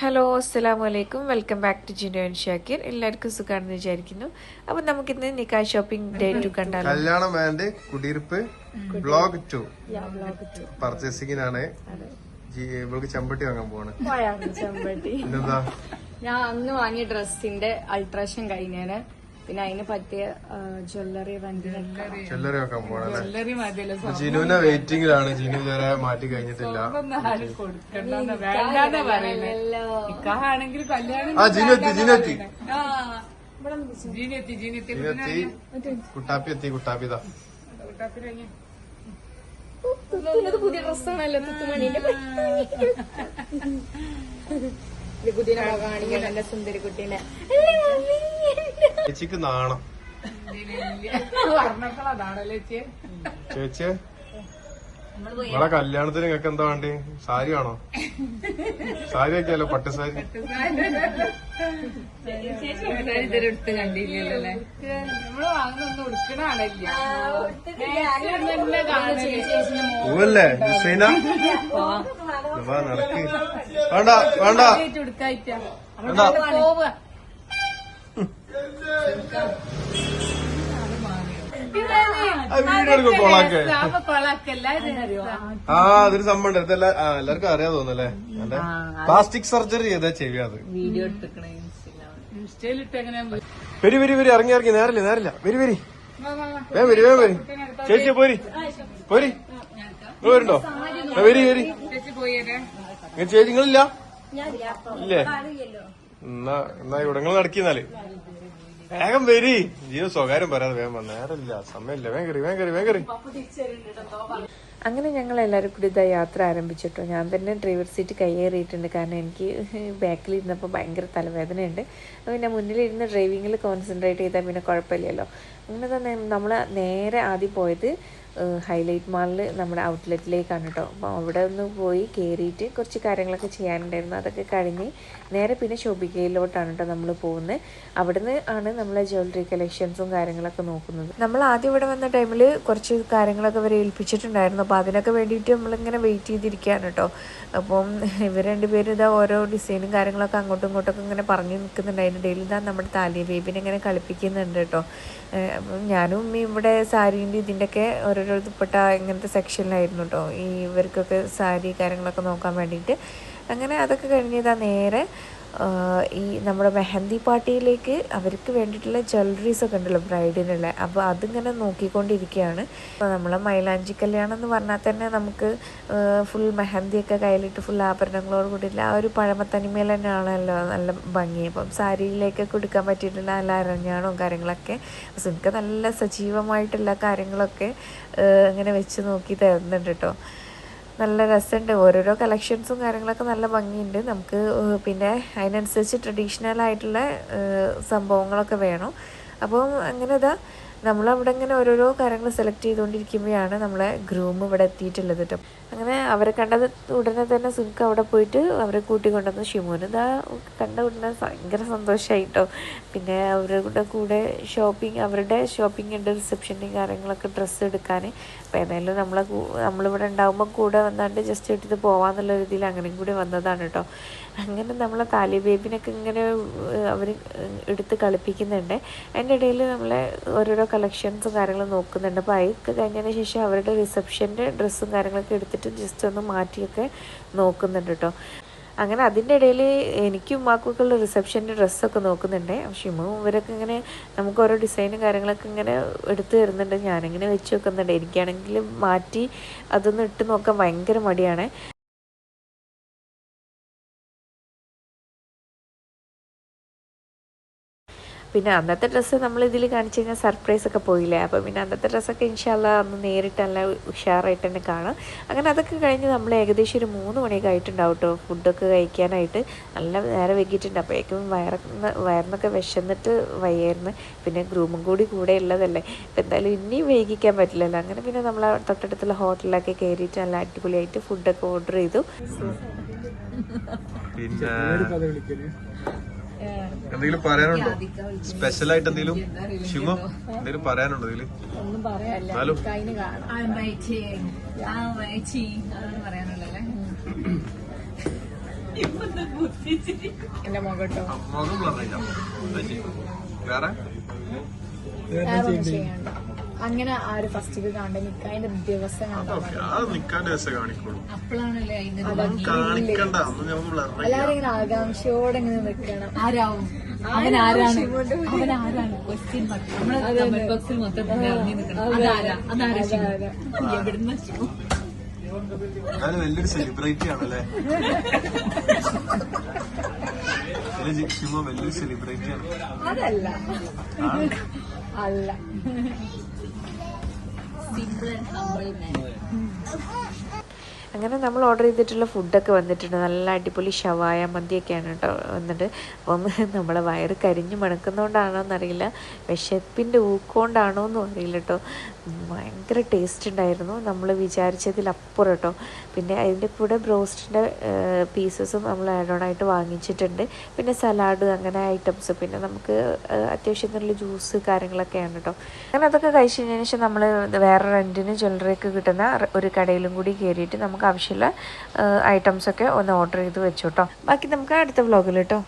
Hello അസ്സലാമു അലൈക്കും welcome back to Jinu and Shakir. എല്ലാവർക്കും സുഖമാണെന്ന് വിചാരിക്കുന്നു. അപ്പൊ നമുക്കിന്ന് നിക്കാ ഷോപ്പിംഗ് ഡേ 2 കണ്ടാലോ. കല്യാണം ആൻഡ് കുടിയിരിപ്പ് വ്ലോഗ് 2 പർച്ചേസിംഗിനാണ്. ഇവൾക്ക് ചെമ്പട്ടി വാങ്ങാൻ പോവാണ്. പിന്നെന്താ, ഞാൻ അന്ന് വാങ്ങിയ ഡ്രസ്സിന്റെ അൾട്രേഷൻ കഴിഞ്ഞാണ്. പിന്നെ അതിന് പറ്റിയ ജ്വല്ലറി വെക്കാൻ പോവാണ്. ജിനുവിനെ വെയിറ്റിംഗിലാണ്. ജിനു ഇതുവരെ മാറ്റി കഴിഞ്ഞിട്ടില്ല. കുട്ടാപ്പി എത്തി. കുട്ടാപ്പിതാ പുതിയ ഡ്രസ്സാണല്ലോ. തുത്തുമണിന്റെ കുട്ടീനെ കാണിക്കണം. എന്റെ സുന്ദരി കുട്ടീനെ. ചേച്ചിക്ക് നാണം. ചേച്ചി നമ്മളെ കല്യാണത്തിന് നിങ്ങൾക്ക് എന്താ വേണ്ടി? സാരി ആണോ? സാരി ഒക്കെയല്ലോ, പട്ട് സാരി. എടുത്ത് കണ്ടില്ലല്ലേ? പൂവല്ലേ ഹുസൈന? നടക്ക്. വേണ്ട വേണ്ട അതൊരു സംഭവം എല്ലാവർക്കും അറിയാൻ തോന്നുന്നല്ലേ. പ്ലാസ്റ്റിക് സർജറി ചെയ്താ ചെവി. അത് വീഡിയോ വരി വരി വരി ഇറങ്ങി ഇറങ്ങി. നേരില്ല നേരില്ല. വരി വരി വേം വരി വേം വരി. ചേച്ചി പോരി പോരി. വരുണ്ടോ? വരി വരി. ചേച്ചി നിങ്ങളില്ല? ഇല്ലേ? എന്നാ ഇവിടെ നിങ്ങൾ നടക്കിന്നാല് വേഗം വരി. ജീവ സ്വകാര്യം പറയാതെ വേഗം വന്ന. നേരമില്ല, സമയമില്ല. വേഗം കയറി വേഗം കയറി വേഗം കയറി. അങ്ങനെ ഞങ്ങൾ എല്ലാവരും കൂടി ഇതാ യാത്ര ആരംഭിച്ചിട്ടോ. ഞാൻ തന്നെ ഡ്രൈവർ സീറ്റ് കയ്യേറിയിട്ടുണ്ട്. കാരണം എനിക്ക് ബാക്കിലിരുന്നപ്പോൾ ഭയങ്കര തലവേദനയുണ്ട്. പിന്നെ മുന്നിലിരുന്ന് ഡ്രൈവിങ്ങിൽ കോൺസെൻട്രേറ്റ് ചെയ്താൽ പിന്നെ കുഴപ്പമില്ലല്ലോ. അങ്ങനെ തന്നെ നമ്മൾ നേരെ ആദ്യം പോയത് ഹൈലൈറ്റ് മാളിൽ നമ്മുടെ ഔട്ട്ലെറ്റിലേക്കാണ് കേട്ടോ. അപ്പോൾ അവിടെ ഒന്ന് പോയി കയറിയിട്ട് കുറച്ച് കാര്യങ്ങളൊക്കെ ചെയ്യാനുണ്ടായിരുന്നു. അതൊക്കെ കഴിഞ്ഞ് നേരെ പിന്നെ ഷോപ്പിക്കയിലോട്ടാണ് കേട്ടോ നമ്മൾ പോകുന്നത്. അവിടുന്ന് ആണ് നമ്മളെ ജ്വല്ലറി കളക്ഷൻസും കാര്യങ്ങളൊക്കെ നോക്കുന്നത്. നമ്മൾ ആദ്യം ഇവിടെ വന്ന ടൈമിൽ കുറച്ച് കാര്യങ്ങളൊക്കെ ഇവരെ ഏൽപ്പിച്ചിട്ടുണ്ടായിരുന്നു. അപ്പോൾ അതിനൊക്കെ വേണ്ടിയിട്ട് നമ്മളിങ്ങനെ വെയിറ്റ് ചെയ്തിരിക്കുകയാണ് കേട്ടോ. അപ്പം ഇവർ രണ്ടുപേരും ഇതാ ഓരോ ഡിസൈനും കാര്യങ്ങളൊക്കെ അങ്ങോട്ടും ഇങ്ങോട്ടൊക്കെ ഇങ്ങനെ പറഞ്ഞു നിൽക്കുന്നുണ്ട്. അതിൻ്റെ ഇടയിൽ ഇതാ നമ്മുടെ താലിയ ബേബിനെ ഇങ്ങനെ കളിപ്പിക്കുന്നുണ്ട് കേട്ടോ. അപ്പം ഞാനും ഉമ്മയും ഇവിടെ സാരീൻ്റെ ഇതിൻ്റെയൊക്കെ ഓരോരോ ദുപ്പട്ട ഇങ്ങനത്തെ സെക്ഷനിലായിരുന്നു കേട്ടോ. ഈ ഇവർക്കൊക്കെ സാരി കാര്യങ്ങളൊക്കെ നോക്കാൻ വേണ്ടിയിട്ട്. അങ്ങനെ അതൊക്കെ കഴിഞ്ഞതാ നേരെ ഈ നമ്മുടെ മെഹന്തി പാർട്ടിയിലേക്ക് അവർക്ക് വേണ്ടിയിട്ടുള്ള ജ്വല്ലറീസൊക്കെ ഉണ്ടല്ലോ ബ്രൈഡിനുള്ള. അപ്പോൾ അതിങ്ങനെ നോക്കിക്കൊണ്ടിരിക്കുകയാണ്. അപ്പോൾ നമ്മളെ മൈലാഞ്ചി കല്യാണം എന്ന് പറഞ്ഞാൽ തന്നെ നമുക്ക് ഫുൾ മെഹന്തിയൊക്കെ കയ്യിലിട്ട് ഫുൾ ആഭരണങ്ങളോട് കൂടിയില്ല ആ ഒരു പഴമത്തനിമയിൽ തന്നെയാണല്ലോ നല്ല ഭംഗി. അപ്പം സാരിയിലേക്കൊക്കെ കൊടുക്കാൻ പറ്റിയിട്ടുള്ള നല്ല അരഞ്ഞാണവും കാര്യങ്ങളൊക്കെ. അപ്പോൾ എനിക്ക് നല്ല സജീവമായിട്ടുള്ള കാര്യങ്ങളൊക്കെ ഇങ്ങനെ വെച്ച് നോക്കി തരുന്നുണ്ട് കേട്ടോ. നല്ല രസമുണ്ട്. ഓരോരോ കളക്ഷൻസും കാര്യങ്ങളൊക്കെ നല്ല ഭംഗിയുണ്ട്. നമുക്ക് പിന്നെ അതിനനുസരിച്ച് ട്രഡീഷണൽ ആയിട്ടുള്ള സംഭവങ്ങളൊക്കെ വേണം. അപ്പം അങ്ങനെ ഇതാ നമ്മളവിടെ ഇങ്ങനെ ഓരോരോ കാര്യങ്ങൾ സെലക്ട് ചെയ്തുകൊണ്ടിരിക്കുമ്പോഴാണ് നമ്മളെ ഗ്രൂം ഇവിടെ എത്തിയിട്ടുള്ളത് കേട്ടോ. അങ്ങനെ അവരെ കണ്ടത് ഉടനെ തന്നെ സുനിക്ക് അവിടെ പോയിട്ട് അവരെ കൂട്ടിക്കൊണ്ടുവന്നു. ഷിമോന് ഇതാ കണ്ട ഉടനെ ഭയങ്കര സന്തോഷമായിട്ടോ. പിന്നെ അവരുടെ കൂടെ അവരുടെ ഷോപ്പിംഗ് ഉണ്ട്, റിസപ്ഷൻ്റെയും കാര്യങ്ങളൊക്കെ ഡ്രസ്സ് എടുക്കാൻ. അപ്പോൾ ഏതായാലും നമ്മളിവിടെ ഉണ്ടാകുമ്പോൾ കൂടെ വന്നാണ്ട് ജസ്റ്റ് ഇട്ടിട്ട് പോകാമെന്നുള്ള രീതിയിൽ അങ്ങനെയും കൂടി വന്നതാണ് കേട്ടോ. അങ്ങനെ നമ്മളെ താലി ബേബിനൊക്കെ ഇങ്ങനെ അവർ എടുത്ത് കളിപ്പിക്കുന്നുണ്ട്. അതിൻ്റെ ഇടയിൽ നമ്മളെ ഓരോരോ കളക്ഷൻസും കാര്യങ്ങളും നോക്കുന്നുണ്ട്. അപ്പോൾ അതൊക്കെ കഴിഞ്ഞതിന് ശേഷം അവരുടെ റിസപ്ഷൻ്റെ ഡ്രസ്സും കാര്യങ്ങളൊക്കെ എടുത്തിട്ട് ജസ്റ്റ് ഒന്ന് മാറ്റിയൊക്കെ നോക്കുന്നുണ്ട് കേട്ടോ. അങ്ങനെ അതിൻ്റെ ഇടയിൽ എനിക്കും ഉമ്മാക്കൊക്കെ ഉള്ള റിസപ്ഷൻ്റെ ഡ്രസ്സൊക്കെ നോക്കുന്നുണ്ട്. ഷിമു ഇവരൊക്കെ ഇങ്ങനെ നമുക്ക് ഓരോ ഡിസൈനും കാര്യങ്ങളൊക്കെ ഇങ്ങനെ എടുത്തു തരുന്നുണ്ട്. ഞാനിങ്ങനെ വെച്ച് വെക്കുന്നുണ്ട്. എനിക്കാണെങ്കിൽ മാറ്റി അതൊന്നും ഇട്ട് നോക്കാൻ ഭയങ്കര മടിയാണ്. പിന്നെ അന്നത്തെ ഡ്രസ്സ് നമ്മളിതിൽ കാണിച്ചു കഴിഞ്ഞാൽ സർപ്രൈസൊക്കെ പോയില്ലേ. അപ്പോൾ പിന്നെ അന്നത്തെ ഡ്രസ്സൊക്കെ ഇൻഷാല്ലാ അന്ന് നേരിട്ട് നല്ല ഉഷാറായിട്ട് തന്നെ കാണാം. അങ്ങനെ അതൊക്കെ കഴിഞ്ഞ് നമ്മൾ ഏകദേശം ഒരു 3 മണിയൊക്കെ ആയിട്ടുണ്ടാവും കേട്ടോ ഫുഡൊക്കെ കഴിക്കാനായിട്ട്. നല്ല നേരെ വൈകിട്ടുണ്ട്. അപ്പോഴേക്കും വയറിനൊക്കെ വിശന്നിട്ട് വയ്യായിരുന്നു. പിന്നെ ഗ്രൂമും കൂടെ ഉള്ളതല്ലേ. അപ്പോൾ എന്തായാലും ഇനിയും വൈകിക്കാൻ പറ്റില്ലല്ലോ. അങ്ങനെ പിന്നെ നമ്മൾ തൊട്ടടുത്തുള്ള ഹോട്ടലിലൊക്കെ കയറിയിട്ട് നല്ല അടിപൊളിയായിട്ട് ഫുഡൊക്കെ ഓർഡർ ചെയ്തു. എന്തെങ്കിലും പറയാനുണ്ടോ? സ്പെഷ്യൽ ആയിട്ട് എന്തെങ്കിലും ഷിമോ എന്തെങ്കിലും പറയാനുണ്ടോ ഇതില്? ഒന്നും പറയാനില്ല. എന്റെ മുഖട്ടോ മുഖം ബ്ലറില്ല. വേറെ വേറൊന്നും ചെയ്യണ്ട. അങ്ങനെ ആര് ഫസ്റ്റ് കണ്ട നിക്കാതിന്റെ ദിവസം കണ്ടാ മതി. അത് നിക്കാൻ ദിവസം കാണിക്കുള്ളൂ. അപ്പോഴാണല്ലേ അതിന്റെ കാണിക്കണ്ട, അന്ന് നമുക്ക് ബ്ലർ. എല്ലാരും ഇങ്ങനെ ആകാംക്ഷയോടെ ഇങ്ങനെ നിക്കണം. ആരാവും അവൻ ആരാണ് ക്വസ്റ്റ്യൻ നമ്മളെ കമന്റ് ബോക്സിൽ മൊത്തത്തിൽ ഇറങ്ങി നിൽക്കണം. അതാരാ ശിവ? എവിടുന്ന ശിവ? ഞാൻ വലിയൊരു സെലിബ്രിറ്റി ആണല്ലേ? ശിവ വലിയൊരു സെലിബ്രിറ്റി ആണ്. അതല്ല അല്ല സിമ്പിൾ ആൻഡ് ഹംബിൾ മാൻ. അങ്ങനെ നമ്മൾ ഓർഡർ ചെയ്തിട്ടുള്ള ഫുഡൊക്കെ വന്നിട്ടുണ്ട്. നല്ല അടിപൊളി ഷവായ മന്തിയൊക്കെയാണ് കേട്ടോ വന്നിട്ട്. അപ്പം നമ്മളെ വയറ് കരിഞ്ഞ് മണക്കുന്നതുകൊണ്ടാണോ എന്നറിയില്ല, വിശപ്പിൻ്റെ ഊക്കൊണ്ടാണോ എന്നും അറിയില്ല കേട്ടോ. ഭയങ്കര ടേസ്റ്റ് ഉണ്ടായിരുന്നു, നമ്മൾ വിചാരിച്ചതിലപ്പുറം കേട്ടോ. പിന്നെ അതിൻ്റെ കൂടെ ബ്രോസ്റ്റിൻ്റെ പീസസും നമ്മൾ ആഡ് ഓൺ ആയിട്ട് വാങ്ങിച്ചിട്ടുണ്ട്. പിന്നെ സലാഡ് അങ്ങനെ ഐറ്റംസ്, പിന്നെ നമുക്ക് അത്യാവശ്യത്തിനുള്ള ജ്യൂസ് കാര്യങ്ങളൊക്കെയാണ് കേട്ടോ. അങ്ങനെ അതൊക്കെ കഴിച്ച് കഴിഞ്ഞതിന് ശേഷം നമ്മൾ വേറെ റെൻറ്റിന് ജ്വല്ലറിയൊക്കെ കിട്ടുന്ന ഒരു കടയിലും കൂടി കയറിയിട്ട് നമുക്ക് ആവശ്യമുള്ള ഐറ്റംസൊക്കെ ഒന്ന് ഓർഡർ ചെയ്ത് വെച്ചു കേട്ടോ. ബാക്കി നമുക്ക് അടുത്ത വ്ളോഗിൽ കേട്ടോ.